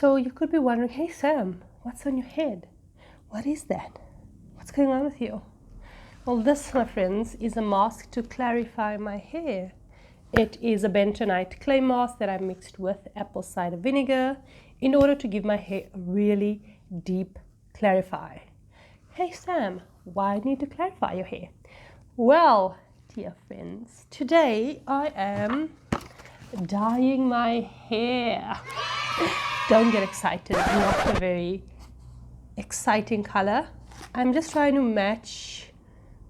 So you could be wondering, hey Sam, what's on your head? What is that? What's going on with you? Well, this, my friends, is a mask to clarify my hair. It is a bentonite clay mask that I mixed with apple cider vinegar in order to give my hair a really deep clarify. Hey Sam, why do you need to clarify your hair? Well, dear friends, today I am dyeing my hair. Don't get excited, it's not a very exciting color. I'm just trying to match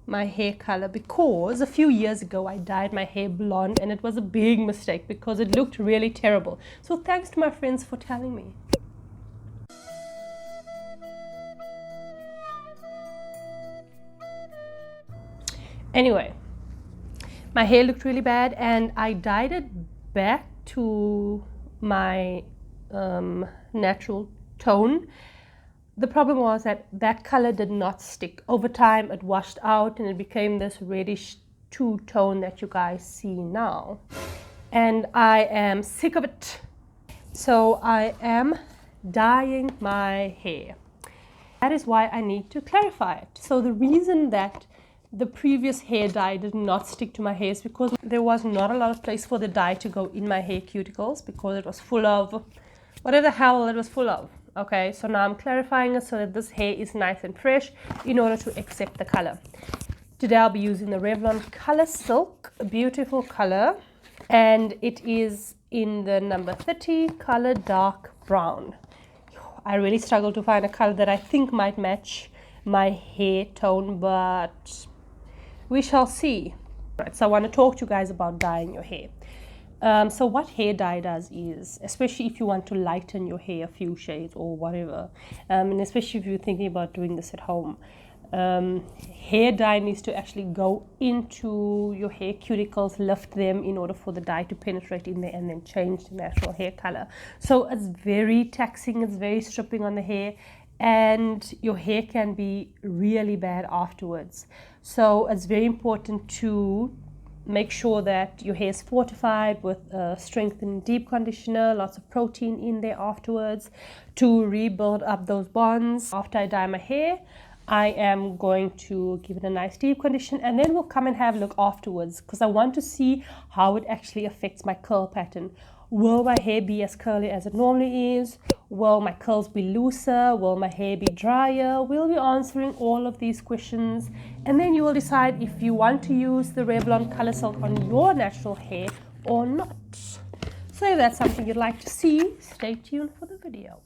my hair color because a few years ago I dyed my hair blonde and it was a big mistake because it looked really terrible. So thanks to my friends for telling me. Anyway, my hair looked really bad and I dyed it back to my natural tone. The problem was that that color did not stick. Over time it washed out and it became this reddish two-tone that you guys see now. And I am sick of it. So I am dyeing my hair. That is why I need to clarify it. So the reason that the previous hair dye did not stick to my hair is because there was not a lot of place for the dye to go in my hair cuticles because it was full of whatever the hell it was full of. Okay, so now I'm clarifying it so that this hair is nice and fresh in order to accept the color. Today I'll be using the Revlon ColorSilk, a beautiful color, and it is in the number 30 color dark brown. I really struggled to find a color that I think might match my hair tone, but we shall see. Right, so I want to talk to you guys about dyeing your hair. So what hair dye does is, especially if you want to lighten your hair a few shades or whatever, and especially if you're thinking about doing this at home, hair dye needs to actually go into your hair cuticles, lift them in order for the dye to penetrate in there and then change the natural hair color. So it's very taxing, it's very stripping on the hair, and your hair can be really bad afterwards. So it's very important to make sure that your hair is fortified with a strengthened deep conditioner, lots of protein in there afterwards to rebuild up those bonds. After I dye my hair, I am going to give it a nice deep condition and then we'll come and have a look afterwards because I want to see how it actually affects my curl pattern. Will my hair be as curly as it normally is? Will my curls be looser? Will my hair be drier? We'll be answering all of these questions and then you will decide if you want to use the Revlon ColorSilk on your natural hair or not. So if that's something you'd like to see, stay tuned for the video.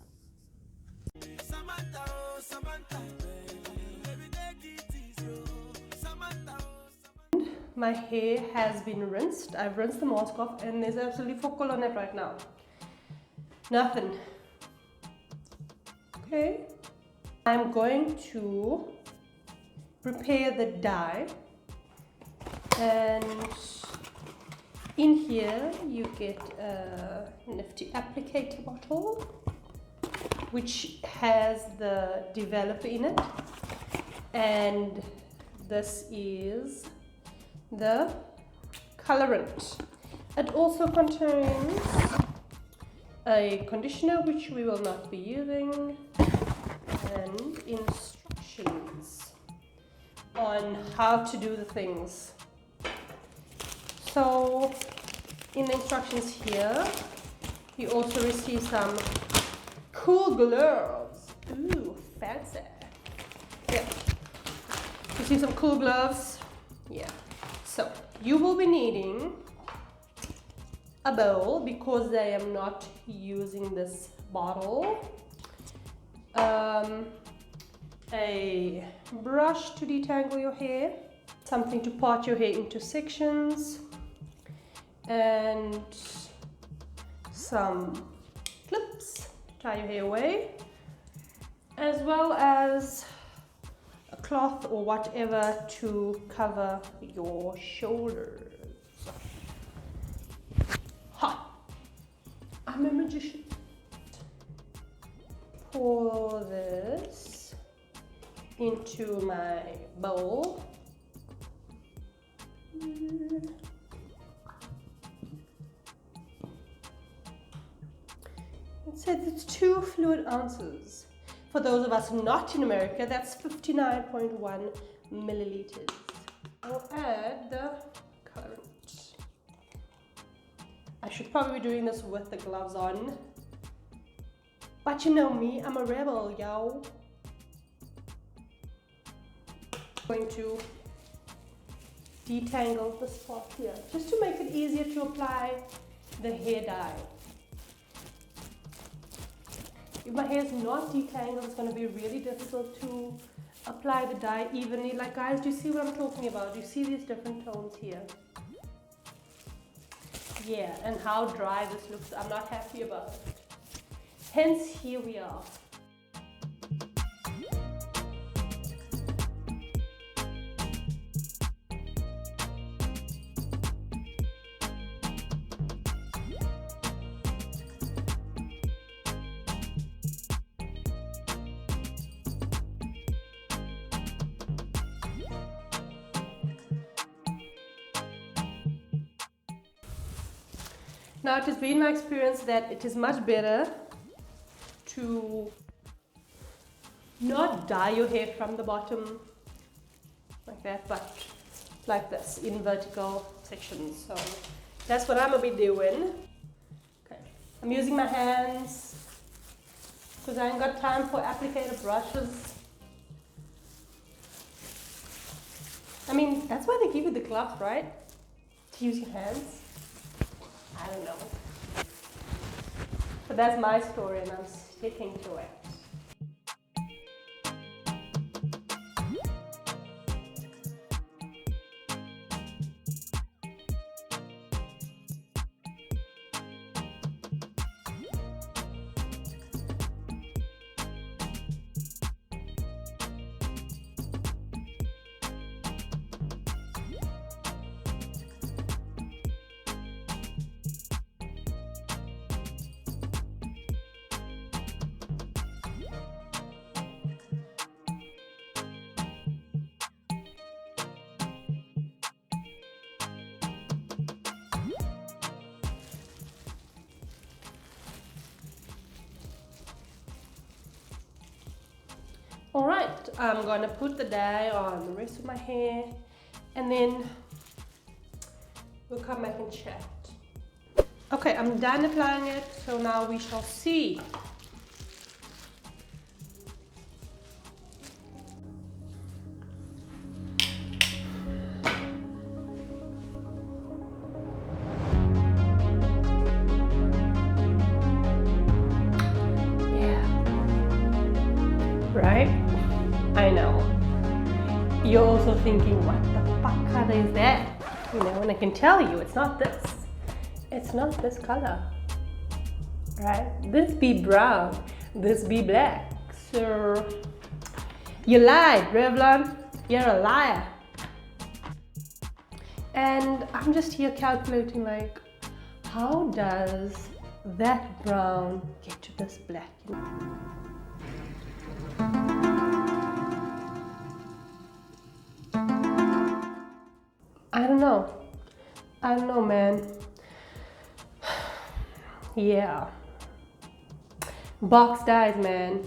My hair has been rinsed. I've rinsed the mask off and there's absolutely fuck on it right now. Nothing. Okay. I'm going to prepare the dye and in here you get a nifty applicator bottle which has the developer in it, and this is the colorant. It also contains a conditioner which we will not be using and instructions on how to do the things. So in the instructions here you also receive some cool gloves. Ooh, fancy. Yeah, you see some cool gloves. Yeah. So you will be needing a bowl because I am not using this bottle, a brush to detangle your hair, something to part your hair into sections, and some clips to tie your hair away, as well as a cloth or whatever to cover your shoulders. Ha! I'm a magician. Pour this into my bowl. So it's 2 fluid ounces. For those of us not in America, that's 59.1 milliliters. I'll add the colorant. I should probably be doing this with the gloves on. But you know me, I'm a rebel, yo. Going to detangle this part here, just to make it easier to apply the hair dye. If my hair is not detangled, it's going to be really difficult to apply the dye evenly. Like guys, do you see what I'm talking about? Do you see these different tones here? Yeah, and how dry this looks, I'm not happy about it. Hence, here we are. Now, it has been my experience that it is much better to not dye your hair from the bottom like that, but like this in vertical sections. So that's what I'm gonna be doing. Okay, I'm using my hands because I ain't got time for applicator brushes. I mean, that's why they give you the gloves, right? To use your hands. I don't know. But that's my story and I'm sticking to it. Alright, I'm gonna put the dye on the rest of my hair and then we'll come back and chat. Okay, I'm done applying it, so now we shall see. Right? I know. You're also thinking, what the fuck color is that? You know, and I can tell you, it's not this. It's not this color. Right? This be brown. This be black. So, you lied, Revlon. You're a liar. And I'm just here calculating, like, how does that brown get to this black? I don't know, man. Yeah. Box dyes, man.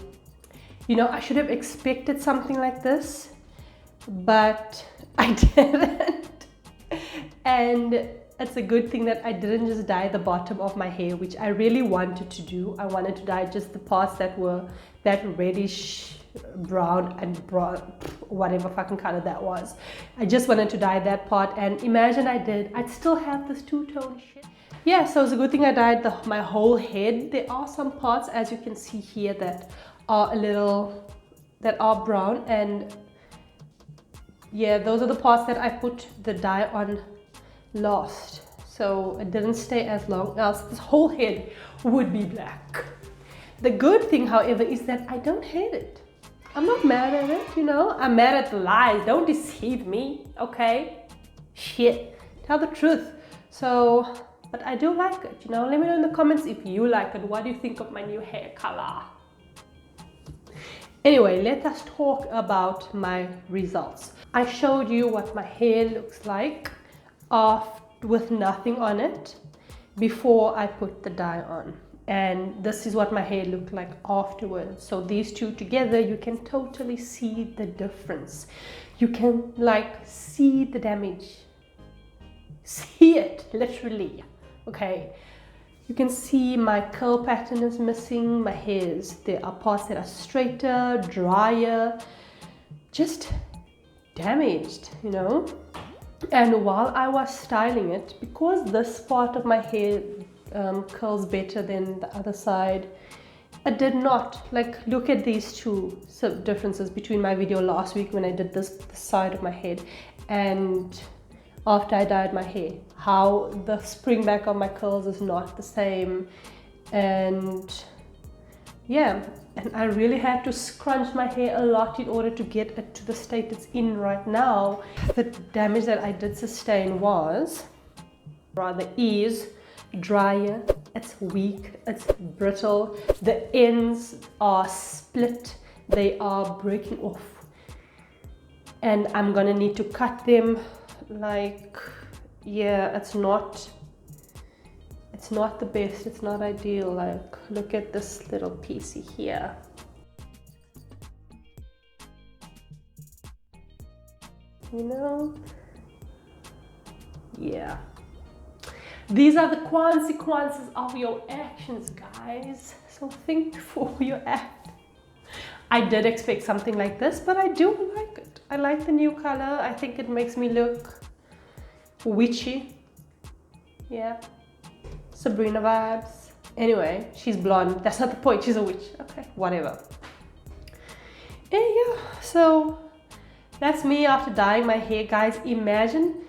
You know, I should have expected something like this, but I didn't. And it's a good thing that I didn't just dye the bottom of my hair, which I really wanted to do. I wanted to dye just the parts that were that reddish brown and brown, whatever fucking color that was. I just wanted to dye that part, and imagine I did, I'd still have this two-tone shit. Yeah, so it's a good thing I dyed my whole head. There are some parts, as you can see here, that are brown, and yeah, those are the parts that I put the dye on last, so it didn't stay as long, else this whole head would be black. The good thing, however, is that I don't hate it. I'm not mad at it, you know. I'm mad at the lies. Don't deceive me, okay? Shit, tell the truth. So, but I do like it, you know. Let me know in the comments if you like it. What do you think of my new hair color? Anyway, let us talk about my results. I showed you what my hair looks like with nothing on it before I put the dye on. and this is what my hair looked like afterwards. So these two together, you can totally see the difference. You can like see the damage, see it literally. Okay, you can see my curl pattern is missing, my hairs, there are parts that are straighter, drier, just damaged, you know. And while I was styling it, because this part of my hair curls better than the other side, I did not, like, look at these two differences between my video last week when I did this side of my head and after I dyed my hair, how the spring back of my curls is not the same. And yeah, and I really had to scrunch my hair a lot in order to get it to the state it's in right now. The damage that I did sustain was, rather, is drier, it's weak, it's brittle, the ends are split, they are breaking off, and I'm gonna need to cut them. Like, yeah, it's not the best, it's not ideal. Like, look at this little piecey here. You know? Yeah. These are the consequences of your actions, guys. So think before you act. I did expect something like this, but I do like it. I like the new color. I think it makes me look witchy. Yeah. Sabrina vibes. Anyway, she's blonde. That's not the point. She's a witch. Okay, whatever. And yeah, so that's me after dyeing my hair, guys. Imagine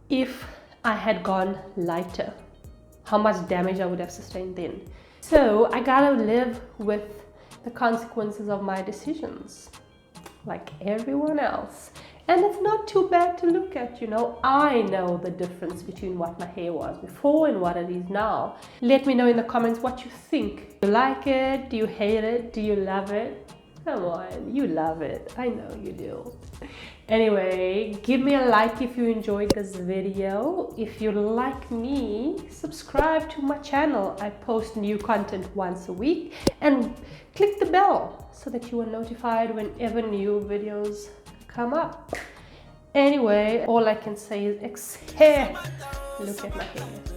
if I had gone lighter, how much damage I would have sustained then. So I gotta live with the consequences of my decisions, like everyone else. And it's not too bad to look at, you know. I know the difference between what my hair was before and what it is now. Let me know in the comments what you think. Do you like it? Do you hate it? Do you love it? Come on, you love it. I know you do. Anyway, give me a like if you enjoyed this video. If you like me, subscribe to my channel. I post new content once a week, and click the bell so that you are notified whenever new videos come up. Anyway, all I can say is exhale. Look at my hair.